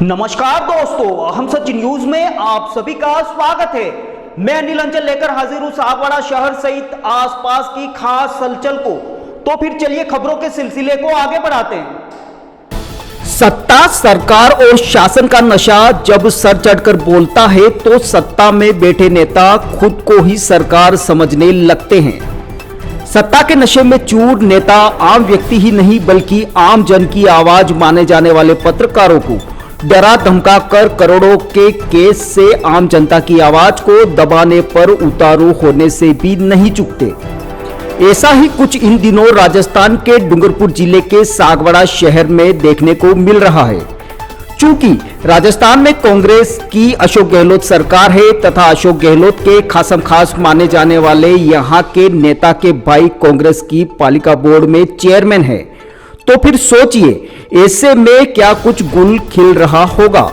नमस्कार दोस्तों, अहम सच न्यूज में आप सभी का स्वागत है। मैं अनिल अंचल लेकर हाजिर हूं सागवाड़ा शहर सहित आसपास की खास हलचल को। तो फिर चलिए खबरों के सिलसिले को आगे बढ़ाते हैं। सत्ता, सरकार और शासन का नशा जब सर चढ़कर बोलता है तो सत्ता में बैठे नेता खुद को ही सरकार समझने लगते हैं। सत्ता के नशे में चूर नेता आम व्यक्ति ही नहीं बल्कि आम जन की आवाज माने जाने वाले पत्रकारों को डरा धमका कर करोड़ों के केस से आम जनता की आवाज को दबाने पर उतारू होने से भी नहीं चूकते। ऐसा ही कुछ इन दिनों राजस्थान के डूंगरपुर जिले के सागवाड़ा शहर में देखने को मिल रहा है। चूंकि राजस्थान में कांग्रेस की अशोक गहलोत सरकार है तथा अशोक गहलोत के खासम खास माने जाने वाले यहां के नेता के भाई कांग्रेस की पालिका बोर्ड में चेयरमैन है, तो फिर सोचिए ऐसे में क्या कुछ गुल खिल रहा होगा।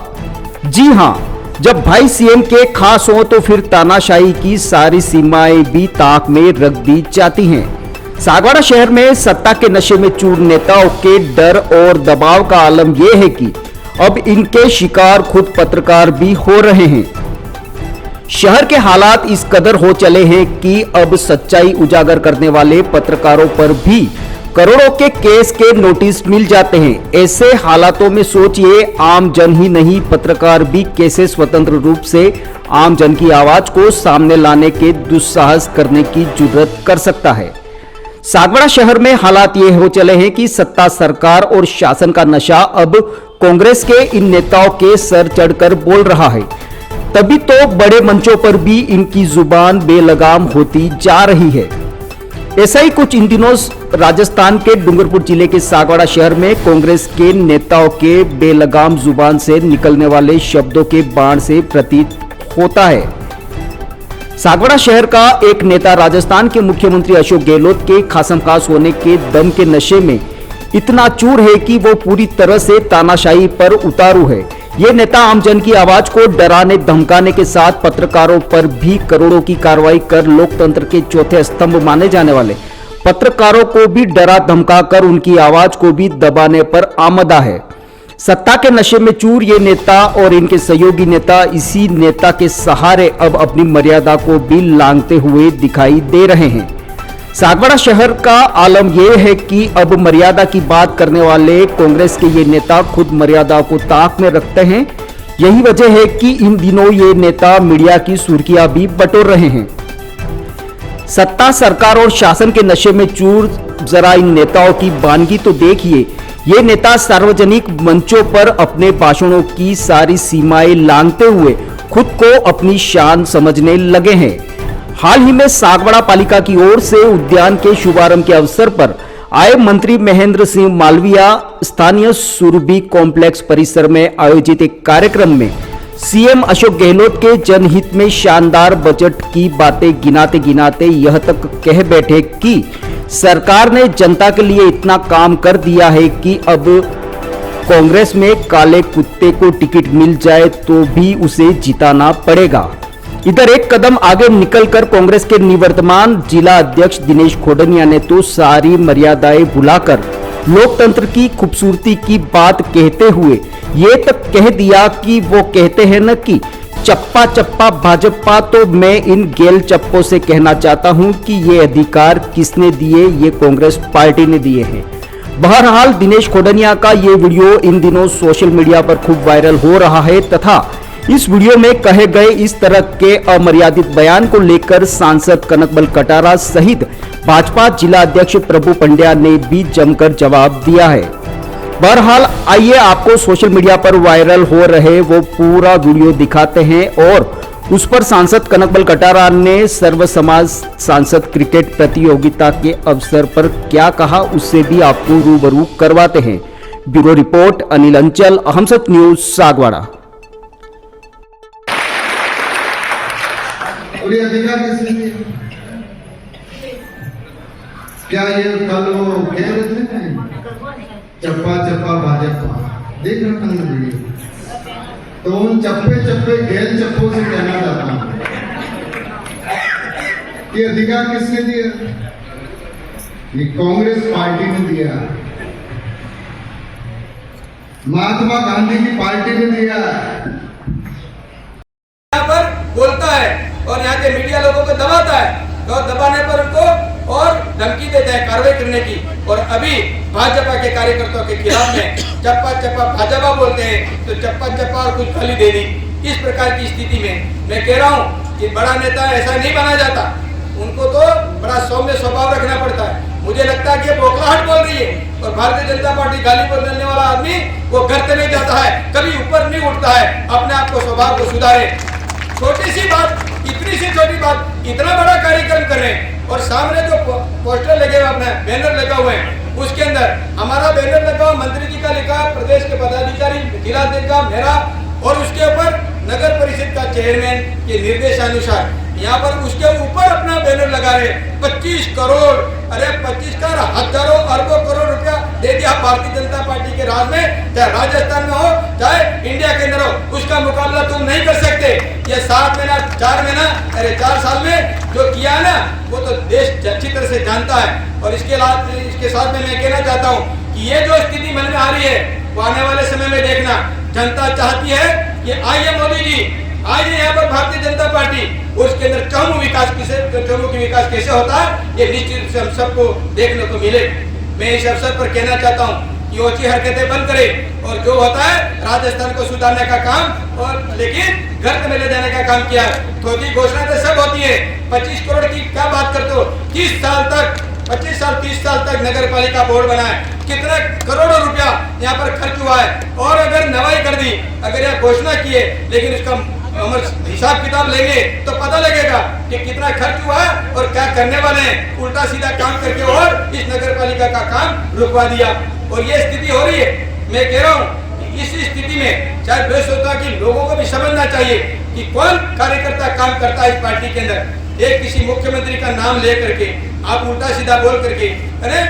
जी हां, जब भाई सीएम के खास हो तो फिर तानाशाही की सारी सीमाएं भी ताक में रख दी जाती हैं। सागवाड़ा शहर में सत्ता के नशे में चूर नेताओं के डर और दबाव का आलम यह है कि अब इनके शिकार खुद पत्रकार भी हो रहे हैं। शहर के हालात इस कदर हो चले हैं कि अब सच्चाई उजागर करने वाले पत्रकारों पर भी करोड़ों के केस के नोटिस मिल जाते हैं। ऐसे हालातों में सोचिए आम जन ही नहीं पत्रकार भी कैसे स्वतंत्र रूप से आम जन की आवाज को सामने लाने के दुस्साहस करने की जुर्रत कर सकता है। सागवाड़ा शहर में हालात ये हो चले हैं कि सत्ता, सरकार और शासन का नशा अब कांग्रेस के इन नेताओं के सर चढ़कर बोल रहा है। तभी तो बड़े मंचों पर भी इनकी जुबान बेलगाम होती जा रही है। ऐसा ही कुछ इन दिनों राजस्थान के डूंगरपुर जिले के सागवाड़ा शहर में कांग्रेस के नेताओं के बेलगाम जुबान से निकलने वाले शब्दों के बाण से प्रतीत होता है। सागवाड़ा शहर का एक नेता राजस्थान के मुख्यमंत्री अशोक गहलोत के खासम खास होने के दम के नशे में इतना चूर है कि वो पूरी तरह से तानाशाही पर उतारू है। ये नेता आम जन की आवाज को डराने धमकाने के साथ पत्रकारों पर भी करोड़ों की कार्रवाई कर लोकतंत्र के चौथे स्तंभ माने जाने वाले पत्रकारों को भी डरा धमका कर उनकी आवाज को भी दबाने पर आमदा है। सत्ता के नशे में चूर ये नेता और इनके सहयोगी नेता इसी नेता के सहारे अब अपनी मर्यादा को भी लांघते हुए दिखाई दे रहे हैं। सागवाड़ा शहर का आलम यह है कि अब मर्यादा की बात करने वाले कांग्रेस के ये नेता खुद मर्यादा को ताक में रखते हैं। यही वजह है कि इन दिनों ये नेता मीडिया की सुर्खियां भी बटोर रहे हैं। सत्ता, सरकार और शासन के नशे में चूर जरा इन नेताओं की वानगी तो देखिए। ये नेता सार्वजनिक मंचों पर अपने भाषणों की सारी सीमाएं लांघते हुए खुद को अपनी शान समझने लगे हैं। हाल ही में सागवाड़ा पालिका की ओर से उद्यान के शुभारंभ के अवसर पर आए मंत्री महेंद्र सिंह मालविया स्थानीय सुरभि कॉम्प्लेक्स परिसर में आयोजित एक कार्यक्रम में सीएम अशोक गहलोत के जनहित में शानदार बजट की बातें गिनाते गिनाते यह तक कह बैठे कि सरकार ने जनता के लिए इतना काम कर दिया है कि अब कांग्रेस में काले कुत्ते को टिकट मिल जाए तो भी उसे जिताना पड़ेगा। इधर एक कदम आगे निकलकर कांग्रेस के निवर्तमान जिला अध्यक्ष दिनेश खोडनिया ने तो सारी मर्यादाएं भुलाकर लोकतंत्र की खूबसूरती की बात कहते हुए ये तक कह दिया कि वो कहते हैं न कि चप्पा चप्पा भाजपा, तो मैं इन गेल चप्पों से कहना चाहता हूं कि ये अधिकार किसने दिए, ये कांग्रेस पार्टी ने दिए हैं। बहरहाल दिनेश खोडनिया का ये वीडियो इन दिनों सोशल मीडिया पर खूब वायरल हो रहा है तथा इस वीडियो में कहे गए इस तरह के अमर्यादित बयान को लेकर सांसद कनकबल कटारा सहित भाजपा जिला अध्यक्ष प्रभु पंड्या ने भी जमकर जवाब दिया है। बहरहाल आइए आपको सोशल मीडिया पर वायरल हो रहे वो पूरा वीडियो दिखाते हैं और उस पर सांसद कनकबल कटारा ने सर्व समाज सांसद क्रिकेट प्रतियोगिता के अवसर पर क्या कहा उससे भी आपको रूबरू करवाते हैं। ब्यूरो रिपोर्ट अनिल अंचल, अहम सच न्यूज, सागवाड़ा। और ये अधिकार किसने दिया? क्या ये कल वो कह रहे थे ना, चप्पा चप्पा भाजपा, देख रहा था वीडियो, तो उन चप्पे चप्पे घेल चप्पों से कहना चाहता हूं, ये अधिकार किसने दिया? ये कांग्रेस पार्टी ने दिया, महात्मा गांधी की पार्टी ने दिया। यहाँ पर बोलता है और यहाँ के मीडिया लोगों को दबाता है और दबाने पर उनको और धमकी देता है कार्रवाई करने की। और अभी भाजपा के कार्यकर्ताओं के खिलाफ में चप्पा चप्पा भाजपा बोलते हैं तो चप्पा चप्पा और कुछ गाली दे दी। इस प्रकार की स्थिति में मैं कह रहा हूँ कि बड़ा नेता ऐसा नहीं बना जाता, उनको तो बड़ा सौम्य स्वभाव रखना पड़ता है। मुझे लगता है कि ये बोखलाहट बोल रही है और भारतीय जनता पार्टी गाली बोलने वाला आदमी वो गर्त में जाता है, कभी ऊपर नहीं उठता है। अपने आप को स्वभाव को सुधारे। छोटी सी बात, इतनी सी छोटी बात, इतना बड़ा कार्यक्रम कर रहे हैं और सामने जो पोस्टर लगे हुए, अपने बैनर लगा हुए हैं, उसके अंदर हमारा बैनर लगा, मंत्री जी का लिखा, प्रदेश के पदाधिकारी, जिलाध्यक्ष का, मेरा, और उसके ऊपर नगर परिषद का चेयरमैन के निर्देशानुसार यहाँ पर उसके ऊपर अपना बैनर लगा रहे 25 करोड़, अरे 25 का हजारों अरबों करोड़ रुपया दे दिया भारतीय जनता पार्टी के राज में, चाहे राजस्थान में हो चाहे इंडिया के अंदर हो, उसका मुकाबला तुम नहीं कर सकते। ये 7 महीना 4 महीना, अरे 4 साल में जो किया ना वो तो देश अच्छी तरह से जानता है। और इसके साथ में मैं कहना चाहता हूँ कि ये जो स्थिति मन में आ रही है वो आने वाले समय में देखना, जनता चाहती है कि आइए मोदी जी, आइए यहाँ पर भारतीय जनता पार्टी, उसके अंदर चहुमुखी विकास कैसे होता है ये निश्चित रूप से हम सबको देखने को मिले। मैं इस अवसर पर कहना चाहता हूँ कि ओछी हरकतें बंद करें और जो होता है राजस्थान को सुधारने का काम, और लेकिन गर्त में ले जाने का काम किया। थोड़ी घोषणा तो सब होती है, 25 करोड़ की क्या बात करते हो? 30 साल तक, 25 साल 30 साल तक नगर पालिका बोर्ड बना है, कितना करोड़ों रुपया यहाँ पर खर्च हुआ है। और अगर नवाई कर दी, अगर यह घोषणा की है, लेकिन उसका हिसाब किताब लेंगे तो पता लगेगा कि कितना खर्च हुआ है और क्या करने वाले हैं। उल्टा सीधा काम करके और इस नगर पालिका का काम रुकवा दिया और ये स्थिति हो रही है। मैं कह रहा हूँ कि इस स्थिति में शायद बेस्ट होता कि लोगों को भी समझना चाहिए कि कौन कार्यकर्ता काम करता है इस पार्टी के अंदर। एक किसी मुख्यमंत्री का नाम ले करके आप उल्टा सीधा बोल करके, अरे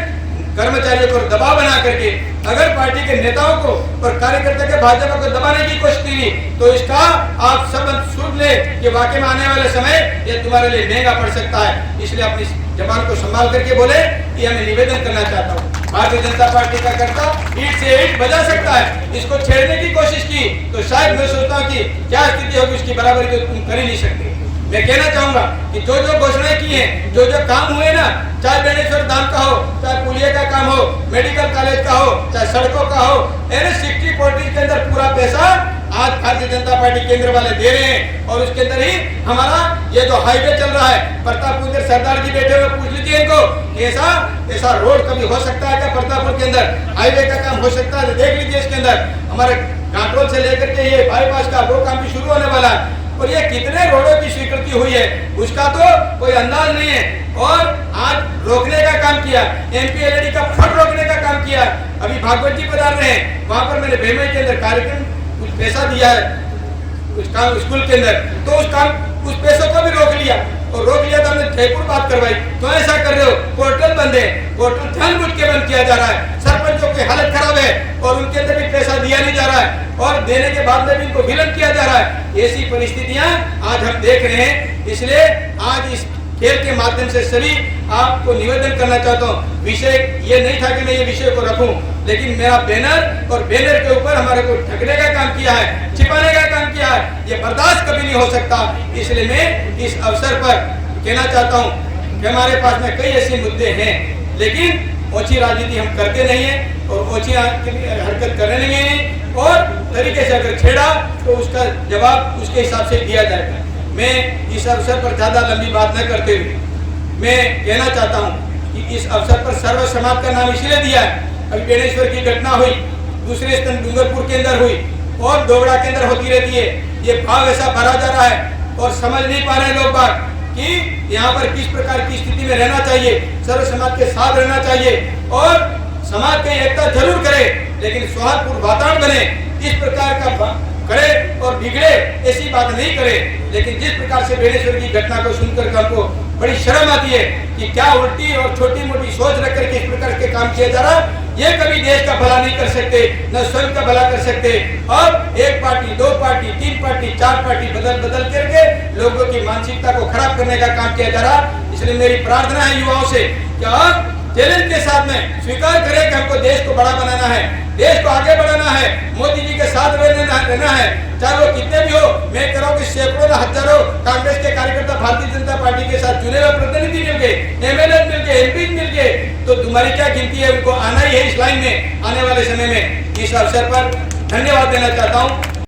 कर्मचारियों को दबाव बना करके अगर पार्टी के नेताओं को और कार्यकर्ता के भाजपा को दबाने की कोशिश की तो इसका आप सब सुन ले कि वाकई में आने वाले समय ये तुम्हारे लिए महंगा पड़ सकता है। इसलिए अपनी जबान को संभाल करके बोले कि हमें निवेदन करना चाहता हूँ, भारतीय जनता पार्टी का करता ईट से ईट बजा सकता है, इसको छेड़ने की कोशिश की तो शायद मैं सोचता हूँ कि क्या स्थिति होगी उसकी बराबरी तो तुम कर ही नहीं सकते। मैं कहना चाहूंगा कि जो जो घोषणाएं की हैं, जो जो काम हुए ना, चाहे बेनेश्वर धाम का हो, चाहे पुलिया का काम हो, मेडिकल कॉलेज का हो, चाहे सड़कों का हो, NH60 40 के अंदर पूरा पैसा आज भारतीय जनता पार्टी केंद्र वाले दे रहे हैं। और उसके अंदर ही हमारा ये जो हाईवे चल रहा है, प्रतापपुर सरदार जी बैठे हुए, पूछ लीजिए इनको, ऐसा रोड कभी हो सकता है क्या प्रतापपुर के अंदर? हाईवे का काम हो सकता है, देख लीजिए इसके अंदर हमारे घाटोल से लेकर के ये बाईपास का वो काम भी शुरू होने वाला है। और ये कितने रोडों की स्वीकृति हुई है उसका तो कोई अंदाज नहीं है। और आज रोकने का काम किया, MPLAD का फंड रोकने का काम किया। अभी भागवत जी पधार रहे हैं, वहां पर मैंने भेमई के अंदर कार्यक्रम कुछ पैसा दिया है उस काम स्कूल के अंदर, तो उस पैसों को भी रोक लिया। और रोक लिया तो हमने जयपुर बात करवाई, तो ऐसा कर रहे हो, पोर्टल बंद है, पोर्टल जानबूझ के बंद किया जा रहा है। सरपंचों की हालत खराब है और उनके अंदर भी पैसा दिया नहीं जा रहा है और देने के बाद में भी इनको विलंब किया जा रहा है। ऐसी परिस्थितियां आज हम देख रहे हैं। इसलिए आज इस खेल के माध्यम से सभी आपको निवेदन करना चाहता हूँ, विषय ये नहीं था कि मैं ये विषय को रखूं, लेकिन मेरा बैनर और बैनर के ऊपर हमारे को ढकने का काम किया है, छिपाने का काम किया है, ये बर्दाश्त कभी नहीं हो सकता। इसलिए मैं इस अवसर पर कहना चाहता हूँ कि हमारे पास में कई ऐसे मुद्दे हैं, लेकिन ओछी राजनीति हम करते नहीं है और ओछी हरकत करने नहीं है। और तरीके से अगर छेड़ा तो उसका जवाब उसके हिसाब से दिया जाएगा। मैं इस अवसर पर ज्यादा लंबी बात न करते हुए मैं कहना चाहता हूँ कि इस अवसर पर सर्व समाज का नाम इसलिए दिया है, अभी बेनेश्वर की घटना हुई, दूसरे स्थान डूंगरपुर के अंदर हुई और दोगड़ा के अंदर होती रहती है। ये भाव ऐसा भरा जा रहा है और समझ नहीं पा रहे लोग बात कि यहाँ पर किस प्रकार की स्थिति में रहना चाहिए, सर्व समाज के साथ रहना चाहिए और समाज की एकता जरूर करे, लेकिन सौहार्दपूर्ण वातावरण बने, इस प्रकार का करे और बिगड़े ऐसी बात नहीं करे। लेकिन जिस प्रकार से बेड़ेश्वर की घटना को सुनकर हमको बड़ी शर्म आती है कि क्या उल्टी और छोटी मोटी सोच रख करके इस प्रकार के काम किया जा रहा है। ये कभी देश का भला नहीं कर सकते, न स्वयं का भला कर सकते। और एक पार्टी, दो पार्टी, तीन पार्टी, चार पार्टी बदल बदल करके लोगों की मानसिकता को खराब करने का काम किया जा रहा। इसलिए मेरी प्रार्थना है युवाओं से कि आप चैलेंज के साथ में स्वीकार करें कि हमको देश को बड़ा बनाना है, देश को आगे बढ़ाना है, मोदी जी के साथ रहना है, चाहे वो कितने भी हो। मैं कह रहा हूं कि सैकड़ों न हजारों कांग्रेस के कार्यकर्ता भारतीय जनता पार्टी के साथ चुने हुए प्रतिनिधि मिल गए, एमएलए मिल गए, एमपी मिल गए, तो तुम्हारी क्या गिनती है। उनको आना ही है इस लाइन में आने वाले समय में। इस अवसर पर धन्यवाद देना चाहता हूँ।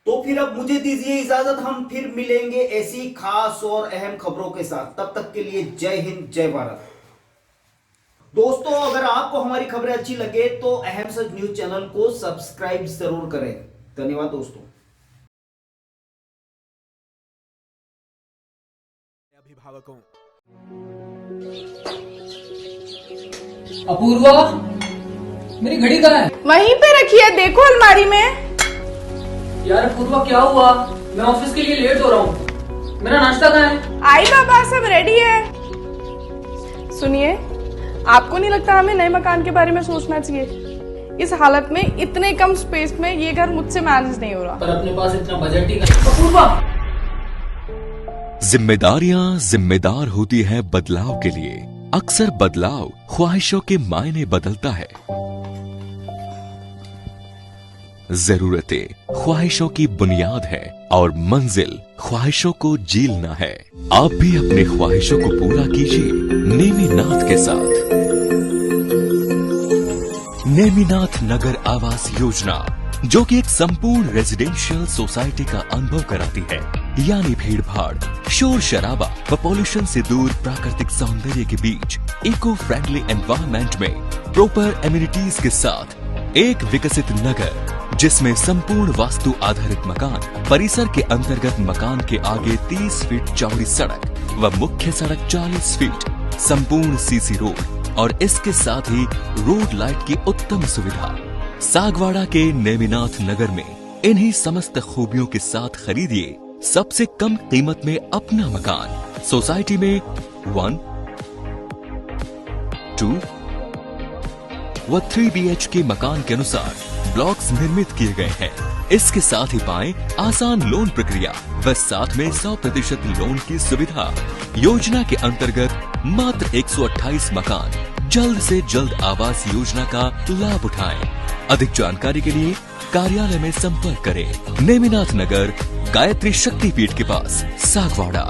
तो फिर अब मुझे दीजिए इजाजत, हम फिर मिलेंगे ऐसी खास और अहम खबरों के साथ। तब तक के लिए जय हिंद, जय भारत। दोस्तों, अगर आपको हमारी खबरें अच्छी लगे तो अहम सच न्यूज चैनल को सब्सक्राइब जरूर करें। धन्यवाद दोस्तों। अभिभावकों, अपूर्वा, मेरी घड़ी कहाँ है? वहीं पे रखी है, देखो अलमारी में। यार अपूर्वा, क्या हुआ? मैं ऑफिस के लिए लेट हो रहा हूँ। मेरा नाश्ता कहाँ है? आई बाबा, सब रेडी है। सुनिए, आपको नहीं लगता हमें नए मकान के बारे में सोचना चाहिए? इस हालत में इतने कम स्पेस में ये घर मुझसे मैनेज नहीं हो रहा। पर अपने पास इतना बजट ही नहीं। अपूर्वा, जिम्मेदारियां जिम्मेदार होती है बदलाव के लिए। अक्सर बदलाव ख्वाहिशों के मायने बदलता है। जरूरतें ख्वाहिशों की बुनियाद है और मंजिल ख्वाहिशों को जीलना है। आप भी अपनी ख्वाहिशों को पूरा कीजिए नेमीनाथ के साथ। नेमीनाथ नगर आवास योजना, जो कि एक संपूर्ण रेजिडेंशियल सोसाइटी का अनुभव कराती है, यानी भीड़ भाड़, शोर शराबा व पॉल्यूशन से दूर प्राकृतिक सौंदर्य के बीच इको फ्रेंडली एनवायरनमेंट में प्रॉपर एमिनिटीज के साथ एक विकसित नगर, जिसमें संपूर्ण वास्तु आधारित मकान, परिसर के अंतर्गत मकान के आगे 30 फीट चौड़ी सड़क व मुख्य सड़क 40 फीट, संपूर्ण सीसी रोड और इसके साथ ही रोड लाइट की उत्तम सुविधा। सागवाड़ा के नेमिनाथ नगर में इन्हीं समस्त खूबियों के साथ खरीदिए सबसे कम कीमत में अपना मकान। सोसाइटी में 1, 2 व 3 BHK मकान के अनुसार ब्लॉक्स निर्मित किए गए हैं। इसके साथ ही पाएं आसान लोन प्रक्रिया व साथ में 100% लोन की सुविधा। योजना के अंतर्गत मात्र 128 मकान जल्द से जल्द आवास योजना का लाभ उठाएं। अधिक जानकारी के लिए कार्यालय में संपर्क करें। नेमिनाथ नगर, गायत्री शक्तिपीठ के पास, सागवाड़ा।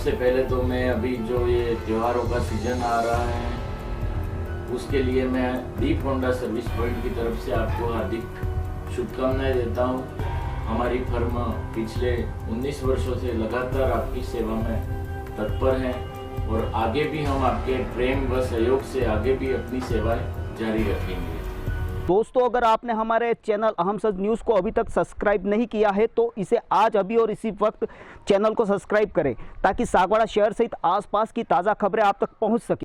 सबसे पहले तो मैं अभी जो ये त्योहारों का सीजन आ रहा है उसके लिए मैं दीप होंडा सर्विस पॉइंट की तरफ से आपको हार्दिक शुभकामनाएं देता हूँ। हमारी फर्म पिछले 19 वर्षों से लगातार आपकी सेवा में तत्पर है और आगे भी हम आपके प्रेम व सहयोग से आगे भी अपनी सेवाएं जारी रखेंगे। दोस्तों, अगर आपने हमारे चैनल अहम सच न्यूज़ को अभी तक सब्सक्राइब नहीं किया है तो इसे आज अभी और इसी वक्त चैनल को सब्सक्राइब करें ताकि सागवाड़ा शहर सहित आसपास की ताज़ा खबरें आप तक पहुंच सके।